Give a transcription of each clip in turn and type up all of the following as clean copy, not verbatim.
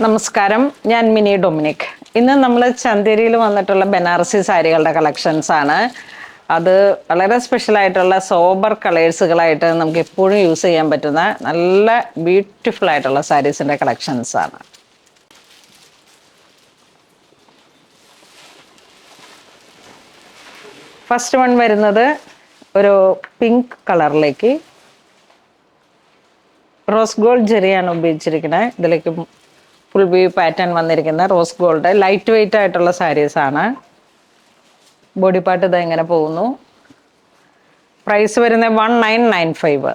നമസ്കാരം, ഞാൻ mini Dominic. ഇന്ന് നമ്മൾ ചന്തേരിയിൽ വന്നിട്ടുള്ള ബനാറസി സാരികളുടെ കളക്ഷൻസ് ആണ്. അത് വളരെ സ്പെഷ്യൽ ആയിട്ടുള്ള സോബർ കളേഴ്സുകളായിട്ട് നമുക്ക് എപ്പോഴും യൂസ് ചെയ്യാൻ പറ്റുന്ന നല്ല ബ്യൂട്ടിഫുൾ ആയിട്ടുള്ള സാരീസിൻ്റെ കളക്ഷൻസ് ആണ്. ഫസ്റ്റ് വൺ വരുന്നത് ഒരു പിങ്ക് കളറിലേക്ക് റോസ് ഗോൾഡ് ജെറിയാണ് ഉപയോഗിച്ചിരിക്കുന്നത്. ഇതിലേക്ക് ഫുൾ വ്യൂ പാറ്റേൺ വന്നിരിക്കുന്ന റോസ് ഗോൾഡ് ലൈറ്റ് വെയിറ്റ് ആയിട്ടുള്ള സാരീസാണ്. ബോഡി പാർട്ട് ഇത് എങ്ങനെ പോകുന്നു. പ്രൈസ് വരുന്നത് 1995.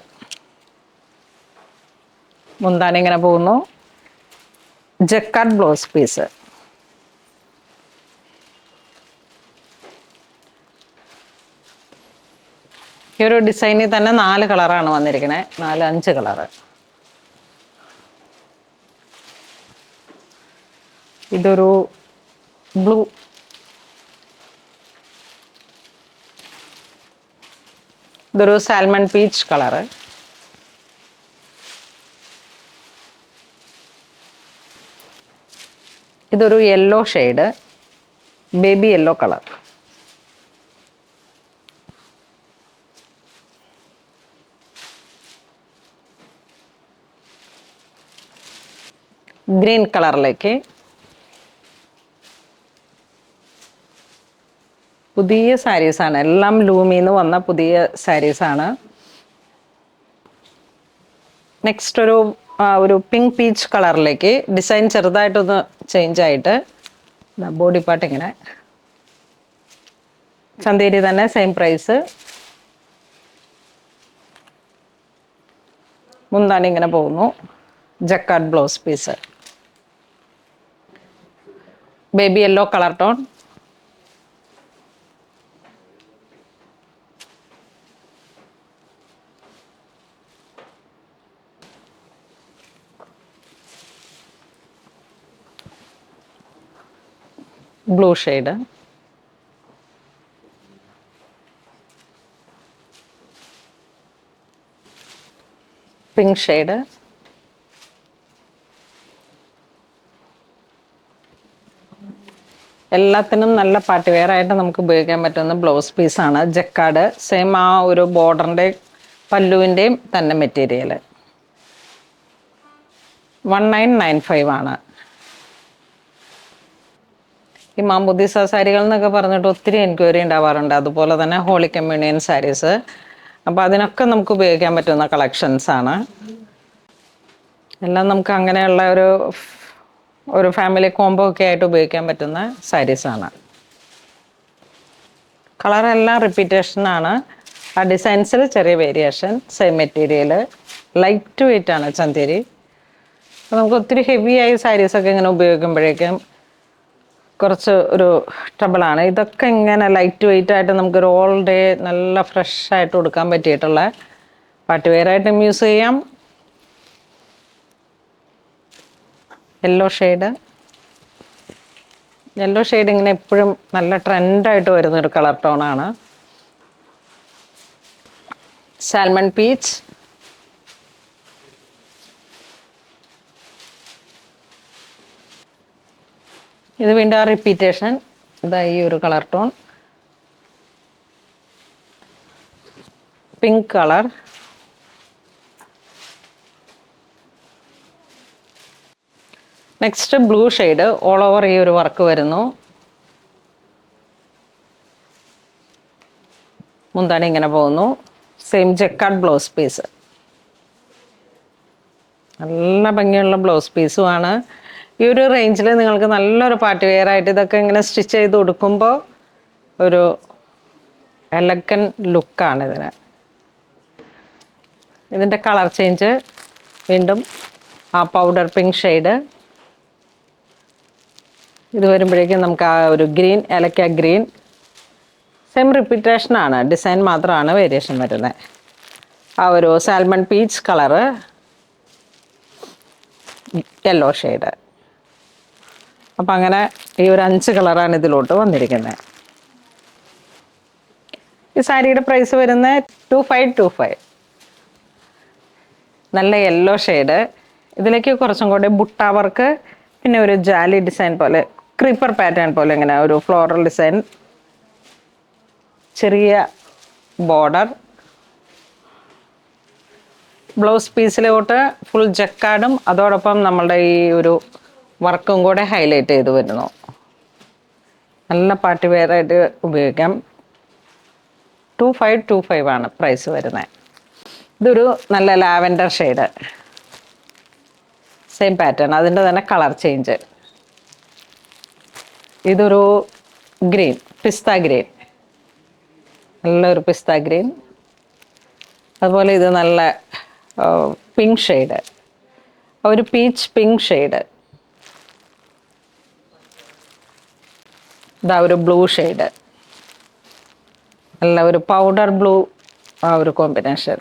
മുന്താണി ഇങ്ങനെ പോകുന്നു. Jacquard blouse piece. ഈ ഒരു ഡിസൈനിൽ തന്നെ 4 കളറാണ് വന്നിരിക്കുന്നത്. 4-5 കളറ്. ഇതൊരു ബ്ലൂ, ഇതൊരു സാൽമൺ പീച്ച് കളറ്, ഇതൊരു yellow shade, baby yellow colour, green കളറിലേക്ക് പുതിയ സാരീസാണ്. എല്ലാം ലൂമിന്ന് വന്ന പുതിയ സാരീസാണ്. നെക്സ്റ്റ് ഒരു പിങ്ക് പീച്ച് കളറിലേക്ക് ഡിസൈൻ ചെറുതായിട്ടൊന്ന് ചേഞ്ച് ആയിട്ട് ബോഡി പാർട്ട് ഇങ്ങനെ. ചന്തേരി തന്നെ സെയിം പ്രൈസ്. മുന്താണി ഇങ്ങനെ പോകുന്നു. Jacquard blouse piece. Baby yellow colour tone. Blue shade. Pink shade. എല്ലാത്തിനും നല്ല പാർട്ടി വെയർ ആയിട്ട് നമുക്ക് ഉപയോഗിക്കാൻ പറ്റുന്ന ബ്ലൗസ് പീസാണ്. ജക്കാർഡ് സെയിം ആ ഒരു ബോർഡറിൻ്റെ പല്ലുവിൻ്റെയും തന്നെ മെറ്റീരിയൽ. 1995 ആണ്. ഈ മാമ്പുദ്ദീസ സാരികൾ എന്നൊക്കെ പറഞ്ഞിട്ട് ഒത്തിരി എൻക്വയറി ഉണ്ടാവാറുണ്ട്. അതുപോലെ തന്നെ ഹോളി കമ്മ്യൂണിയൻ സാരീസ്. അപ്പോൾ അതിനൊക്കെ നമുക്ക് ഉപയോഗിക്കാൻ പറ്റുന്ന കളക്ഷൻസാണ്. എല്ലാം നമുക്ക് അങ്ങനെയുള്ള ഒരു ഫാമിലി കോംബോ ഒക്കെ ആയിട്ട് ഉപയോഗിക്കാൻ പറ്റുന്ന സാരീസാണ്. കളറെല്ലാം റിപ്പീറ്റേഷനാണ്. ആ ഡിസൈൻസിൽ ചെറിയ variation. Same material. Light weight ആണ് ചന്തേരി. അപ്പോൾ നമുക്ക് ഒത്തിരി ഹെവി ആയി സാരീസൊക്കെ ഇങ്ങനെ ഉപയോഗിക്കുമ്പോഴേക്കും കുറച്ച് ഒരു ട്രബിളാണ്. ഇതൊക്കെ ഇങ്ങനെ ലൈറ്റ് വെയിറ്റ് ആയിട്ട് നമുക്കൊരു ഓൾ ഡേ നല്ല ഫ്രഷ് ആയിട്ട് കൊടുക്കാൻ പറ്റിയിട്ടുള്ള പാർട്ടി വെയർ ആയിട്ടും യൂസ് ചെയ്യാം. Yellow shade. യെല്ലോ ഷെയ്ഡ് ഇങ്ങനെ എപ്പോഴും നല്ല ട്രെൻഡായിട്ട് വരുന്നൊരു കളർ ടോണാണ്. Salmon peach. ഇത് വീണ്ടും ആ റിപ്പീറ്റേഷൻ. ഇതാ ഈ ഒരു colour tone. Pink colour. Next blue shade. All over ഈ ഒരു വർക്ക് വരുന്നു. മുന്താണി ഇങ്ങനെ പോകുന്നു. Same jacquard blouse piece. നല്ല ഭംഗിയുള്ള ബ്ലൗസ് പീസുമാണ്. ഈ ഒരു റേഞ്ചിൽ നിങ്ങൾക്ക് നല്ലൊരു പാർട്ടി വെയർ ആയിട്ട് ഇതൊക്കെ ഇങ്ങനെ സ്റ്റിച്ച് ചെയ്ത് കൊടുക്കുമ്പോൾ ഒരു എലഗൻ ലുക്കാണ് ഇതിന്. ഇതിൻ്റെ കളർ ചേഞ്ച് വീണ്ടും ആ പൗഡർ പിങ്ക് ഷെയ്ഡ്. ഇത് വരുമ്പോഴേക്കും നമുക്ക് ആ ഒരു ഗ്രീൻ, ഏലക്ക ഗ്രീൻ. സെയിം റിപ്പീറ്റേഷനാണ്. ഡിസൈൻ മാത്രമാണ് വേരിയേഷൻ വരുന്നത്. ആ ഒരു salmon peach colour, yellow shade. അപ്പം അങ്ങനെ ഈ ഒരു 5 കളറാണ് ഇതിലോട്ട് വന്നിരിക്കുന്നത്. ഈ സാരിയുടെ പ്രൈസ് വരുന്നത് 2525. നല്ല യെല്ലോ ഷെയ്ഡ്. ഇതിലേക്ക് കുറച്ചും കൂടി ബുട്ട വർക്ക്, പിന്നെ ഒരു ജാലി ഡിസൈൻ പോലെ ക്രീപ്പർ പാറ്റേൺ പോലെ ഇങ്ങനെ ഒരു ഫ്ലോറൽ ഡിസൈൻ, ചെറിയ ബോർഡർ. ബ്ലൗസ് പീസിലോട്ട് ഫുൾ ജക്കാർഡും അതോടൊപ്പം നമ്മളുടെ ഈ ഒരു വർക്കും കൂടെ ഹൈലൈറ്റ് ചെയ്ത് വരുന്നു. നല്ല പാർട്ടി വെയർ ആയിട്ട് ഉപയോഗിക്കാം. 2525 ആണ് പ്രൈസ് വരുന്നത്. ഇതൊരു നല്ല ലാവൻഡർ ഷെയ്ഡ്, സെയിം പാറ്റേൺ, അതിൻ്റെ തന്നെ കളർ ചേഞ്ച്. ഇതൊരു ഗ്രീൻ, പിസ്ത ഗ്രീൻ, നല്ലൊരു പിസ്ത ഗ്രീൻ. അതുപോലെ ഇത് നല്ല പിങ്ക് ഷെയ്ഡ്, ഒരു പീച്ച് പിങ്ക് ഷെയ്ഡ്. ഇതാ ഒരു ബ്ലൂ ഷെയ്ഡ്, നല്ല ഒരു പൗഡർ ബ്ലൂ, ആ ഒരു കോമ്പിനേഷൻ.